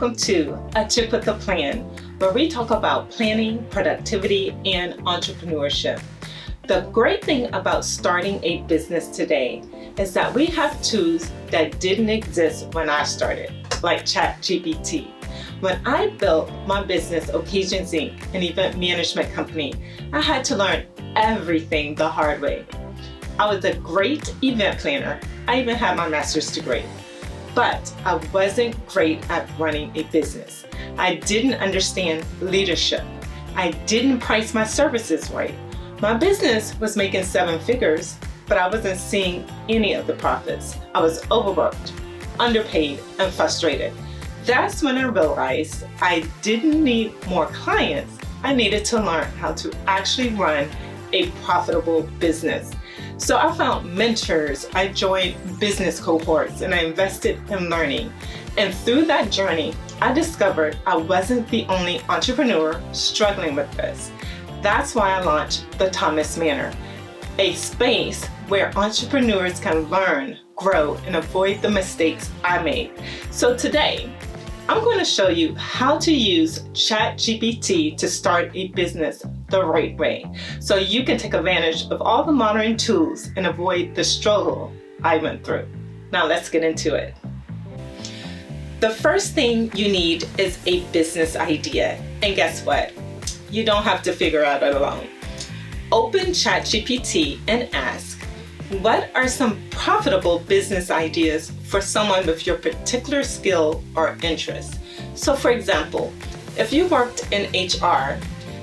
welcome to A Tip with a Plan, where we talk about planning, productivity, and entrepreneurship. The great thing about starting a business today is that we have tools that didn't exist when I started, like ChatGPT. When I built my business, Occasions Inc., an event management company, I had to learn everything the hard way. I was a great event planner. I even had my master's degree. But I wasn't great at running a business. I didn't understand leadership. I didn't price my services right. My business was making 7 figures, but I wasn't seeing any of the profits. I was overworked, underpaid, and frustrated. That's when I realized I didn't need more clients. I needed to learn how to actually run a profitable business. So I found mentors, I joined business cohorts, and I invested in learning. And through that journey, I discovered I wasn't the only entrepreneur struggling with this. That's why I launched the Thomas Manor, a space where entrepreneurs can learn, grow, and avoid the mistakes I made. So today, I'm going to show you how to use ChatGPT to start a business the right way, so you can take advantage of all the modern tools and avoid the struggle I went through. Now let's get into it. The first thing you need is a business idea. And guess what? You don't have to figure out it alone. Open ChatGPT and ask, what are some profitable business ideas for someone with your particular skill or interest? So for example, if you worked in HR,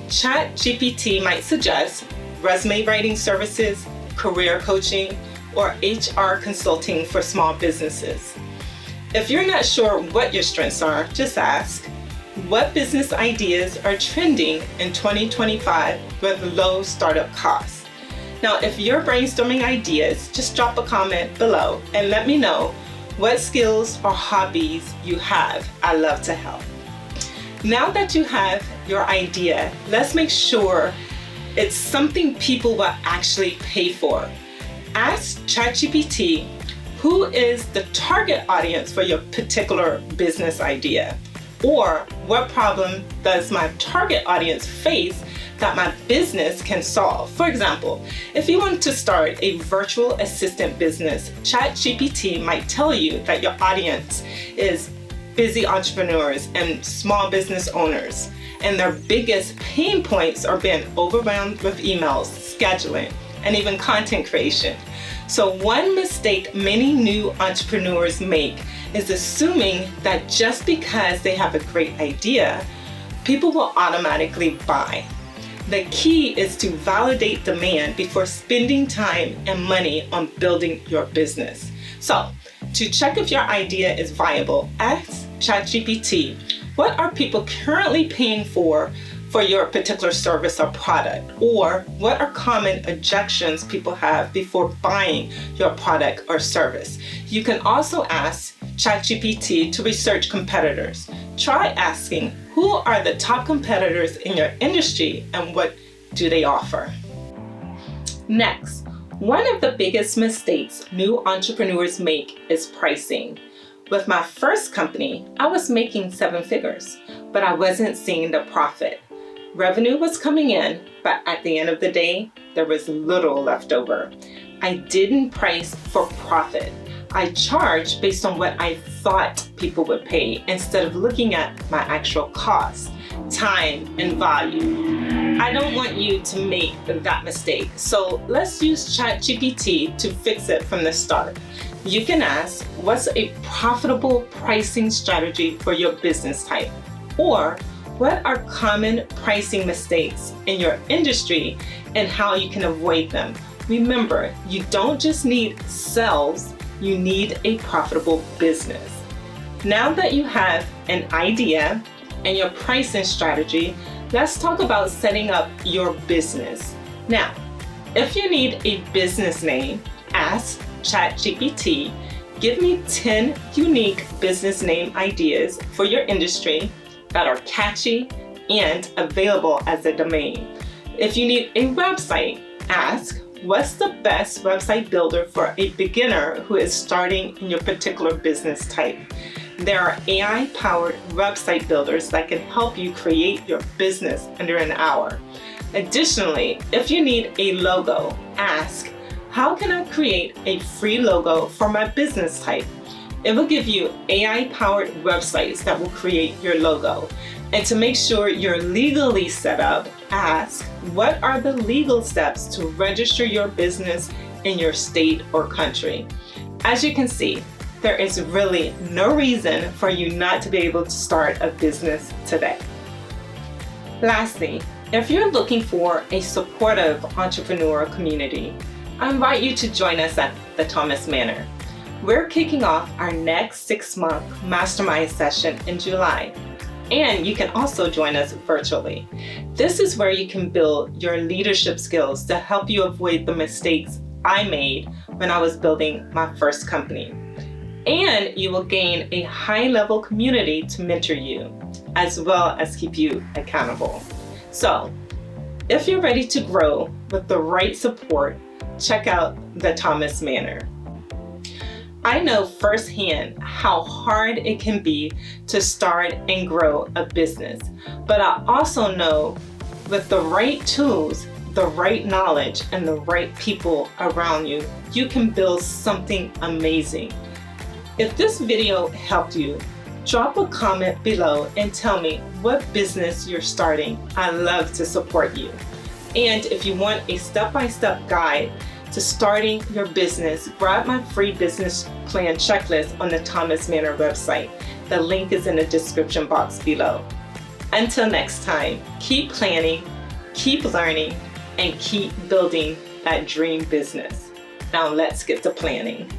ChatGPT might suggest resume writing services, career coaching, or HR consulting for small businesses. If you're not sure what your strengths are, just ask, what business ideas are trending in 2025 with low startup costs? Now, if you're brainstorming ideas, just drop a comment below and let me know what skills or hobbies you have. I love to help. Now that you have your idea, let's make sure it's something people will actually pay for. Ask ChatGPT, who is the target audience for your particular business idea? Or what problem does my target audience face that my business can solve? For example, if you want to start a virtual assistant business, ChatGPT might tell you that your audience is busy entrepreneurs and small business owners, and their biggest pain points are being overwhelmed with emails, scheduling, and even content creation. So one mistake many new entrepreneurs make is assuming that just because they have a great idea, people will automatically buy. The key is to validate demand before spending time and money on building your business. So to check if your idea is viable, ask ChatGPT, what are people currently paying for your particular service or product? Or what are common objections people have before buying your product or service? You can also ask ChatGPT to research competitors. Try asking, who are the top competitors in your industry and what do they offer? Next, one of the biggest mistakes new entrepreneurs make is pricing. With my first company, I was making 7 figures, but I wasn't seeing the profit. Revenue was coming in, but at the end of the day, there was little left over. I didn't price for profit. I charged based on what I thought people would pay instead of looking at my actual cost, time, and value. I don't want you to make that mistake, so let's use ChatGPT to fix it from the start. You can ask, what's a profitable pricing strategy for your business type? Or what are common pricing mistakes in your industry and how you can avoid them? Remember, you don't just need sales, you need a profitable business. Now that you have an idea and your pricing strategy, let's talk about setting up your business. Now, if you need a business name, ask ChatGPT, give me 10 unique business name ideas for your industry that are catchy and available as a domain. If you need a website, ask, what's the best website builder for a beginner who is starting in your particular business type? There are AI-powered website builders that can help you create your business under an hour. Additionally, if you need a logo, ask, how can I create a free logo for my business type? It will give you AI-powered websites that will create your logo. And to make sure you're legally set up, ask, what are the legal steps to register your business in your state or country? As you can see, there is really no reason for you not to be able to start a business today. Lastly, if you're looking for a supportive entrepreneur community, I invite you to join us at the Thomas Manor. We're kicking off our next 6-month mastermind session in July, and you can also join us virtually. This is where you can build your leadership skills to help you avoid the mistakes I made when I was building my first company. And you will gain a high-level community to mentor you, as well as keep you accountable. So, if you're ready to grow with the right support, check out the Thomas Manor. I know firsthand how hard it can be to start and grow a business, but I also know with the right tools, the right knowledge, and the right people around you, you can build something amazing. If this video helped you, drop a comment below and tell me what business you're starting. I love to support you. And if you want a step-by-step guide to starting your business, grab my free business plan checklist on the Thomas Manor website. The link is in the description box below. Until next time, keep planning, keep learning, and keep building that dream business. Now let's get to planning.